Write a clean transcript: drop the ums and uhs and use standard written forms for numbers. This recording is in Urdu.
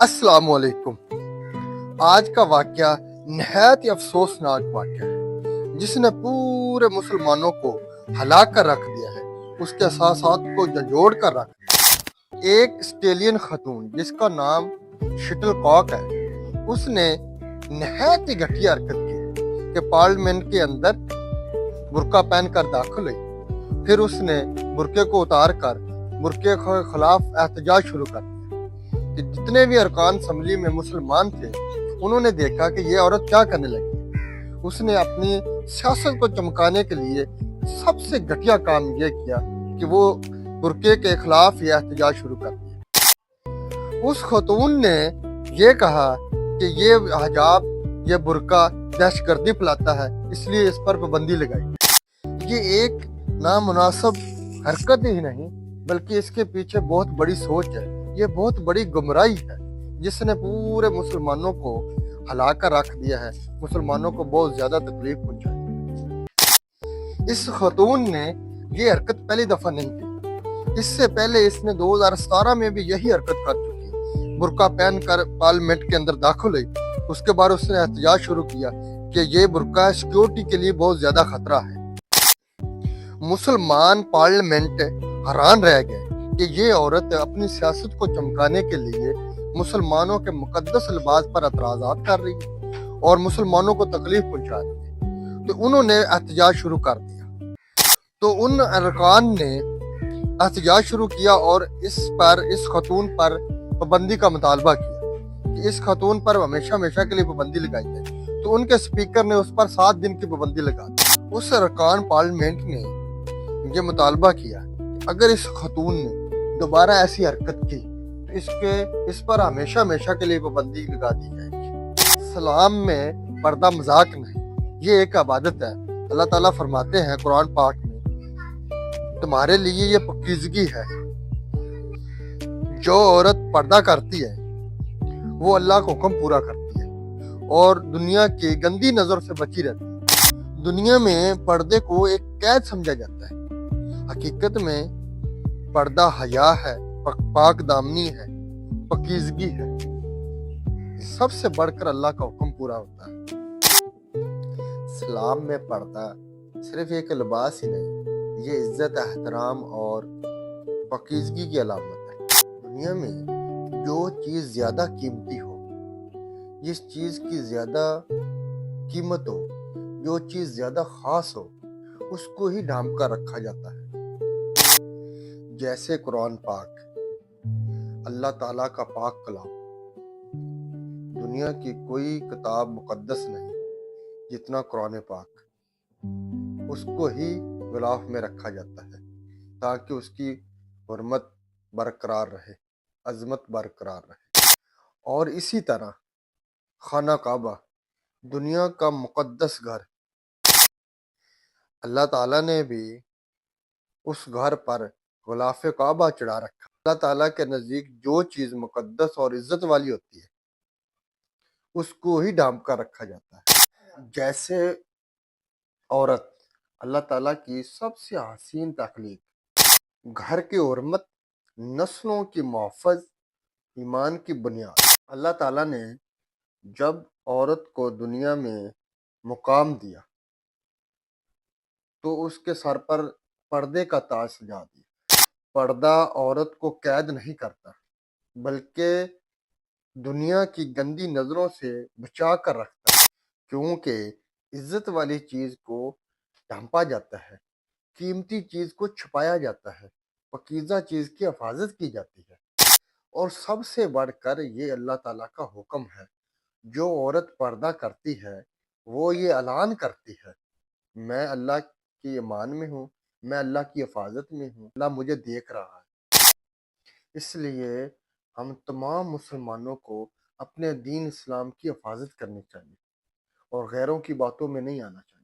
السلام علیکم۔ آج کا واقعہ نہایت ہی افسوسناک واقعہ ہے جس نے پورے مسلمانوں کو ہلاک کر رکھ دیا ہے، اس کے احساسات کو جھنجھوڑ کر رکھ دیا۔ ایک آسٹریلین خاتون جس کا نام شٹل کاک ہے، اس نے نہایت ہی گھٹیا حرکت کی کہ پارلیمنٹ کے اندر برقع پہن کر داخل ہوئی۔ پھر اس نے برقعے کو اتار کر برقعے کے خلاف احتجاج شروع کر دیا کہ جتنے بھی ارکان اسمبلی میں مسلمان تھے انہوں نے دیکھا کہ یہ عورت کیا کرنے لگی۔ اس نے اپنی سیاست کو چمکانے کے لیے سب سے گھٹیا کام یہ کیا کہ وہ برقعے کے خلاف یہ احتجاج شروع کر دیا۔ اس خاتون نے یہ کہا کہ یہ حجاب، یہ برقع دہشت گردی پھیلاتا ہے، اس لیے اس پر پابندی لگائی۔ یہ ایک نامناسب حرکت ہی نہیں بلکہ اس کے پیچھے بہت بڑی سوچ ہے، یہ بہت بڑی گمراہی ہے جس نے پورے مسلمانوں کو ہلا کر رکھ دیا ہے، مسلمانوں کو بہت زیادہ تکلیف پہنچائی۔ اس خاتون نے یہ حرکت پہلی دفعہ نہیں کی، اس سے پہلے اس نے 2017 میں بھی یہی حرکت کر چکی، برقع پہن کر پارلیمنٹ کے اندر داخل ہوئی۔ اس کے بعد اس نے احتجاج شروع کیا کہ یہ برقع سیکیورٹی کے لیے بہت زیادہ خطرہ ہے۔ مسلمان پارلیمنٹ حیران رہ گئے کہ یہ عورت اپنی سیاست کو چمکانے کے لیے مسلمانوں کے مقدس لباس پر اعتراضات کر رہی ہے اور مسلمانوں کو تکلیف پہنچا رہی ہے، تو انہوں نے احتجاج شروع کر دیا۔ تو ان ارکان نے احتجاج شروع کیا اور اس خاتون پر پابندی کا مطالبہ کیا کہ اس خاتون پر ہمیشہ کے لیے پابندی لگائی جائے۔ تو ان کے اسپیکر نے اس پر 7 دن کی پابندی لگا دی۔ اس ارکان پارلیمنٹ نے یہ مطالبہ کیا کہ اگر اس خاتون نے دوبارہ ایسی حرکت کی تو اس پر ہمیشہ کے لیے پابندی لگا دی جائے گی۔ اسلام میں پردہ مذاق نہیں، یہ ایک عبادت ہے۔ اللہ تعالیٰ فرماتے ہیں قرآن پاک میں، تمہارے لیے یہ پاکیزگی ہے۔ جو عورت پردہ کرتی ہے وہ اللہ کا حکم پورا کرتی ہے اور دنیا کی گندی نظر سے بچی رہتی ہے۔ دنیا میں پردے کو ایک قید سمجھا جاتا ہے، حقیقت میں پردہ حیا ہے، پاک دامنی ہے، پاکیزگی ہے۔ سب سے بڑھ کر اللہ کا حکم پورا ہوتا ہے۔ اسلام میں پردہ صرف ایک لباس ہی نہیں، یہ عزت، احترام اور پاکیزگی کی علامت ہے۔ دنیا میں جو چیز زیادہ قیمتی ہو، جس چیز کی زیادہ قیمت ہو، جو چیز زیادہ خاص ہو، اس کو ہی ڈھانپ کر رکھا جاتا ہے۔ جیسے قرآن پاک، اللہ تعالیٰ کا پاک کلام۔ دنیا کی کوئی کتاب مقدس نہیں جتنا قرآن پاک، اس کو ہی غلاف میں رکھا جاتا ہے تاکہ اس کی حرمت برقرار رہے، عظمت برقرار رہے۔ اور اسی طرح خانہ کعبہ، دنیا کا مقدس گھر، اللہ تعالیٰ نے بھی اس گھر پر غلاف کعبہ چڑھا رکھا۔ اللہ تعالیٰ کے نزدیک جو چیز مقدس اور عزت والی ہوتی ہے اس کو ہی ڈھانپ کر رکھا جاتا ہے۔ جیسے عورت اللہ تعالیٰ کی سب سے حسین تخلیق، گھر کی حرمت، نسلوں کی محفظ، ایمان کی بنیاد۔ اللہ تعالیٰ نے جب عورت کو دنیا میں مقام دیا تو اس کے سر پر پردے کا تاج سجا دیا۔ پردہ عورت کو قید نہیں کرتا بلکہ دنیا کی گندی نظروں سے بچا کر رکھتا ہے، کیونکہ عزت والی چیز کو ڈھانپا جاتا ہے، قیمتی چیز کو چھپایا جاتا ہے، پاکیزہ چیز کی حفاظت کی جاتی ہے۔ اور سب سے بڑھ کر یہ اللہ تعالیٰ کا حکم ہے، جو عورت پردہ کرتی ہے وہ یہ اعلان کرتی ہے، میں اللہ کی امان میں ہوں، میں اللہ کی حفاظت میں ہوں، اللہ مجھے دیکھ رہا ہے۔ اس لیے ہم تمام مسلمانوں کو اپنے دین اسلام کی حفاظت کرنی چاہیے اور غیروں کی باتوں میں نہیں آنا چاہیے۔